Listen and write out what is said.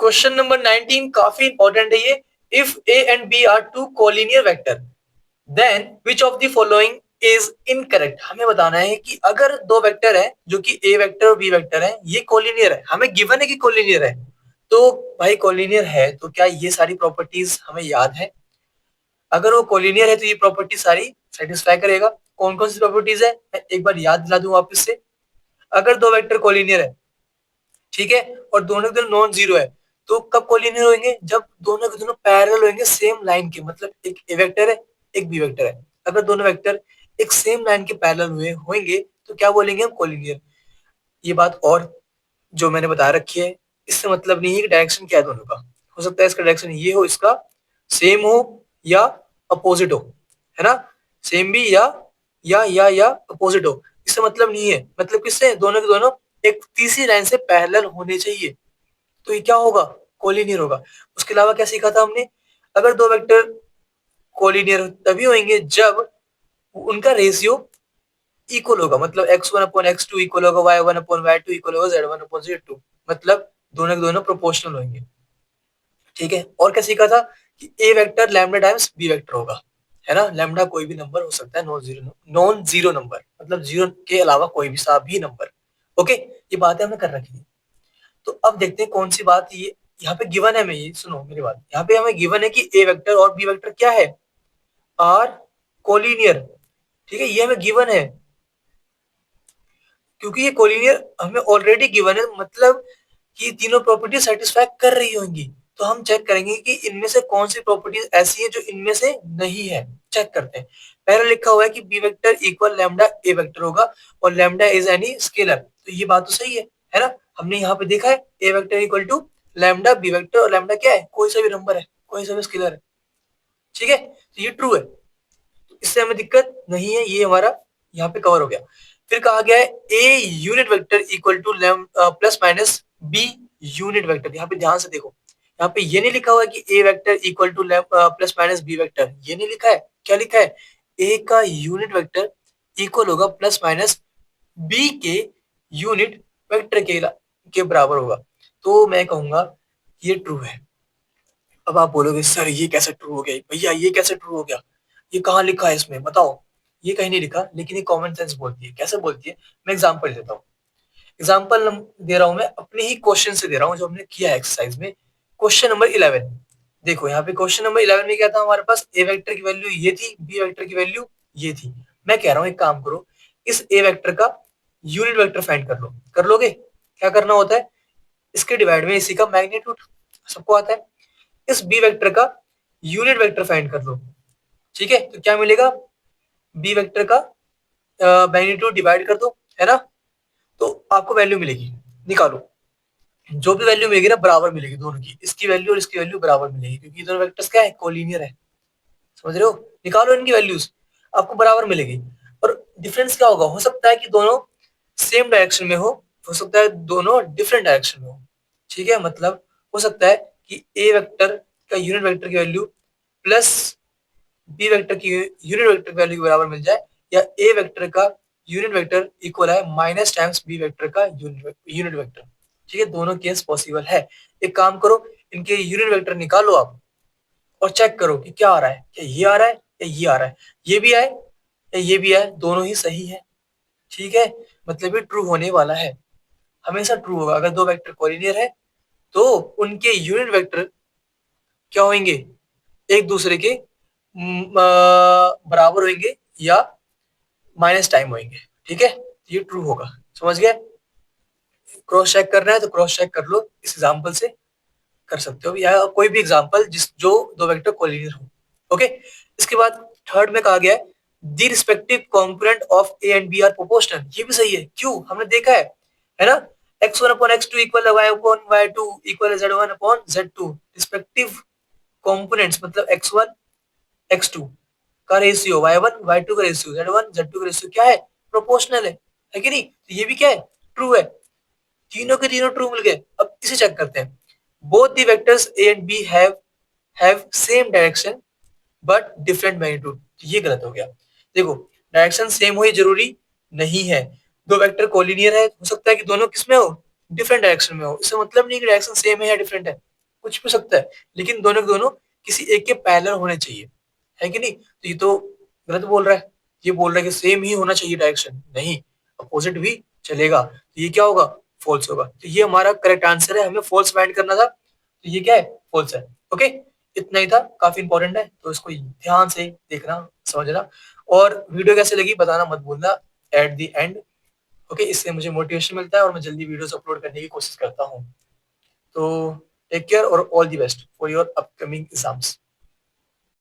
Question number 19 काफी important है ये। If A and B are two collinear vector then which of the following is incorrect. हमें बताना है कि अगर दो वेक्टर है जो कि ए वेक्टर और बी वेक्टर है, ये कोलिनियर है, हमें गिवन है कि कोलिनियर है। तो भाई कोलिनियर है तो क्या ये सारी प्रॉपर्टीज हमें याद है? अगर वो कोलिनियर है तो ये प्रॉपर्टी सारी सेटिस्फाई करेगा। कौन कौन सी प्रॉपर्टीज है मैं एक बार याद दिला दूं वापस से। अगर दो वेक्टर कोलिनियर है, ठीक है, और दोनों के नॉन जीरो है, तो कब कोलिनियर होंगे? जब दोनों के दोनों पैरेलल होंगे सेम लाइन के, मतलब एक ए वेक्टर है एक बी वेक्टर है। अगर दोनों वेक्टर एक सेम लाइन के पैरेलल हुए होंगे तो क्या बोलेंगे हम? कोलिनियर। ये बात और जो मैंने बता रखी है इससे मतलब नहीं है कि डायरेक्शन क्या है दोनों का। हो सकता है इसका डायरेक्शन ये हो, इसका सेम हो या अपोजिट हो, है ना? सेम भी या अपोजिट हो, इससे मतलब नहीं है। मतलब किससे? दोनों के दोनों एक तीसरी लाइन से पैरेलल होने चाहिए, तो ये क्या होगा? कोलिनियर होगा। उसके अलावा क्या सीखा था हमने? अगर दो वेक्टर कोलिनियर तभी होंगे जब उनका रेशियो इक्वल होगा, मतलब x1/x2 इक्वल होगा y1/y2 इक्वल होगा z1/z2, मतलब दोनों के दोनों प्रोपोर्शनल होंगे। ठीक है, और क्या सीखा था कि A vector lambda times B vector होगा, है ना? लैम्डा कोई भी नंबर हो सकता है, नॉन जीरो नंबर, मतलब जीरो के अलावा कोई भी सा भी नंबर। ओके, ये बातें हमने कर रखी थी। तो अब देखते हैं कौन सी बात ये यहाँ पे गिवन है। मैं ये सुनो मेरी बात, यहाँ पे हमें गिवन है कि ए वेक्टर और बी वेक्टर क्या है? Are collinear. ठीक है, ये हमें गिवन है। क्योंकि ये कोलिनियर हमें ऑलरेडी गिवन है, मतलब कि तीनों प्रॉपर्टी सेटिस्फाई कर रही होंगी। तो हम चेक करेंगे कि इनमें से कौन सी प्रॉपर्टीज ऐसी है जो इनमें से नहीं है। चेक करते हैं। पहले लिखा हुआ है कि बी वेक्टर इक्वल लैम्डा ए वेक्टर होगा और लैम्डा इज एनी स्केलर, तो ये बात तो सही है ना? हमने यहाँ पे देखा है A vector equal to lambda B vector, और लैम्डा क्या है? कोई सा भी नंबर है, कोई सा भी स्केलर है। ठीक है, तो ये ट्रू है, इससे हमें दिक्कत नहीं है, ये हमारा यहाँ पे कवर हो गया। फिर कहा गया है A unit vector equal to plus minus B unit vector. यहाँ पे ध्यान से देखो, यहाँ पे ये नहीं लिखा हुआ है कि A vector equal to plus minus B vector, ये नहीं लिखा है। क्या लिखा है? ए का यूनिट वेक्टर इक्वल होगा प्लस माइनस बी के यूनिट वेक्टर के बराबर होगा। तो मैं कहूंगा ये ट्रू है। अब आप बोलोगे सर ये कैसे ट्रू हो गया भैया, ये कैसे ट्रू हो गया? ये कहाँ लिखा है इसमें बताओ? ये कहीं नहीं लिखा, लेकिन ये कॉमन सेंस बोलती है। कैसे बोलती है? मैं एग्जांपल देता हूँ। एग्जांपल दे रहा हूँ मैं अपने ही क्वेश्चन से दे रहा हूँ जो हमने किया है एक्सरसाइज में। क्वेश्चन नंबर 11 देखो, यहाँ पे क्वेश्चन नंबर 11 में क्या था हमारे पास? ए वेक्टर की वैल्यू ये थी, बी वेक्टर की वैल्यू ये थी। मैं कह रहा हूँ एक काम करो, इस ए वेक्टर का यूनिट वेक्टर फाइंड कर लो। कर लोगे? क्या करना होता है? इसके डिवाइड में इसी का मैग्नीट्यूड, सबको आता है। इस बी वेक्टर का यूनिट वेक्टर फाइंड कर लो। ठीक है, तो क्या मिलेगा? बी वेक्टर का मैग्नीट्यूड डिवाइड कर दो, है ना? तो आपको वैल्यू मिलेगी, निकालो। जो भी वैल्यू मिलेगी ना बराबर मिलेगी दोनों की, इसकी वैल्यू और इसकी वैल्यू बराबर मिलेगी, क्योंकि दोनों वेक्टर्स क्या है? कोलिनियर है। समझ रहे हो? निकालो इनकी वैल्यूज, आपको बराबर मिलेगी। और डिफरेंस क्या होगा? हो सकता है कि दोनों सेम डायरेक्शन में हो सकता है दोनों डिफरेंट डायरेक्शन में हो। ठीक है, मतलब हो सकता है कि ए वेक्टर का यूनिट वेक्टर की वैल्यू प्लस बी वेक्टर की यूनिट वेक्टर वैल्यू के बराबर मिल जाए, या ए वेक्टर का यूनिट वेक्टर इक्वल है माइनस टाइम्स बी वेक्टर का यूनिट वेक्टर। ठीक है, दोनों केस पॉसिबल है। एक काम करो, इनके यूनिट वेक्टर निकालो आप और चेक करो कि क्या आ रहा है। क्या ये आ रहा है या ये आ रहा है? ये भी आए या ये भी आए, दोनों ही सही है। ठीक है, मतलब ये ट्रू होने वाला है, हमेशा ट्रू होगा। अगर दो वेक्टर कोलिनियर है तो उनके यूनिट वेक्टर क्या होंगे? एक दूसरे के बराबर होंगे या माइनस टाइम होंगे। ठीक है, ये ट्रू होगा। समझ गए? क्रॉस चेक करना है तो क्रॉस चेक कर लो, इस एग्जांपल से कर सकते हो, या कोई भी एग्जांपल जिस जो दो वेक्टर कोलिनियर हो। ओके, इसके बाद थर्ड में कहा गया है the respective component of A and B are proportional. ये भी सही है, क्यों? हमने देखा है ना? x1/x2 equal y1/y2 equal z1/z2। Respective components मतलब x1 x2 का रेशियो, y1 y2 का रेशियो, z1 z2 का रेशियो क्या है? प्रोपोर्शनल है कि नहीं? तो ये भी क्या है? ट्रू है। तीनों के तीनों ट्रू मिल गए। अब इसे चेक करते हैं। Both the vectors A and B have same direction but different magnitude. ये गलत हो गया। देखो, डायरेक्शन सेम हो ये जरूरी नहीं है। दो वेक्टर कोलिनियर है, हो सकता है कि दोनों किसमें हो? डिफरेंट डायरेक्शन में हो। इसका मतलब नहीं कि डायरेक्शन सेम है या डिफरेंट है। कुछ भी हो सकता है, लेकिन दोनों के दोनों किसी एक के पैरेलल होने चाहिए, है कि नहीं? तो ये तो गलत बोल रहा है, ये बोल रहा है कि सेम ही होना चाहिए डायरेक्शन, नहीं, अपोजिट भी चलेगा, तो ये क्या होगा? फॉल्स होगा। तो ये हमारा करेक्ट आंसर है, हमें फॉल्स फाइंड करना था, तो ये क्या है? फॉल्स है। ओके, इतना ही था, काफी इंपॉर्टेंट है, तो इसको ध्यान से देखना, समझना, और वीडियो कैसे लगी बताना मत भूलना एट द एंड। ओके, इससे मुझे मोटिवेशन मिलता है और मैं जल्दी वीडियोस अपलोड करने की कोशिश करता हूँ। तो टेक केयर और all the best for your upcoming exams.